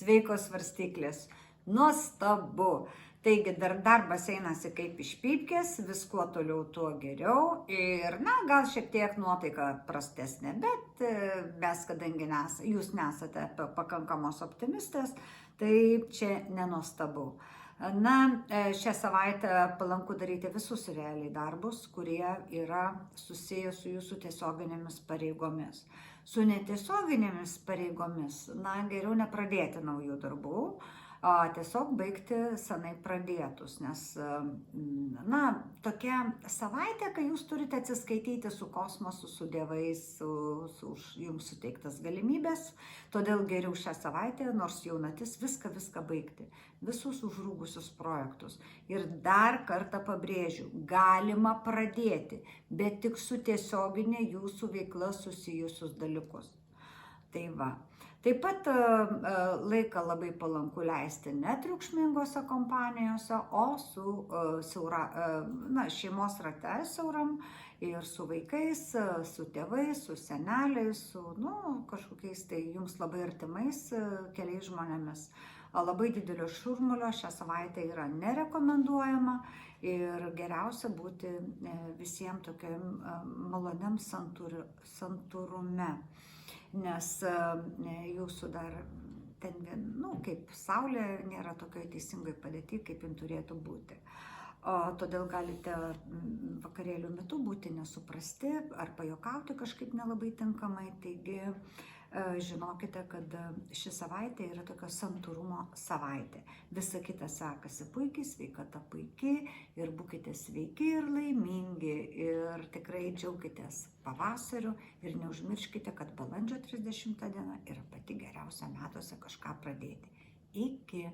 Sveikos svarstyklės. Nuostabu. Taigi darbas einasi kaip iš pypkės, vis kuo toliau, tuo geriau. Ir, gal šiek tiek nuotaika prastesnė, bet mes, kadangi jūs nesate pakankamos optimistės, tai čia nenuostabu. Šią savaitę palanku daryti visus realiai darbus, kurie yra susiję su jūsų tiesioginėmis pareigomis. Su netiesioginėmis pareigomis, geriau nepradėti naujų darbų, tiesiog baigti senai pradėtus, nes, tokia savaitė, kai jūs turite atsiskaityti su kosmosu, su dievais, už jums suteiktas galimybės, todėl geriau šią savaitę, nors jaunatis, viską baigti, visus užrūgusius projektus. Ir dar kartą pabrėžiu, galima pradėti, bet tik su tiesioginė jūsų veikla susijusius dalykus. Tai va. Taip pat laiką labai palanku leisti netriukšmingose kompanijose, o su šeimos rate siauram ir su vaikais, su tėvais, su seneliais, su kažkokiais tai jums labai artimais keliais žmonėmis. Labai didelio šurmulio šią savaitę yra nerekomenduojama ir geriausia būti visiems tokiam maloniam santūrume. Nes jūsų dar ten, kaip saulė nėra tokioje teisingai padėti, kaip jin turėtų būti. Todėl galite vakarėlių metu būti nesuprasti ar pajuokauti kažkaip nelabai tinkamai. Taigi žinokite, kad ši savaitė yra tokio santūrumo savaitė. Visa kita sekasi puikiai, sveikata puikiai ir būkite sveiki ir laimingi ir tikrai džiaukitės pavasariu ir neužmirškite, kad balandžio 30 diena yra pati geriausia metuose kažką pradėti. Iki.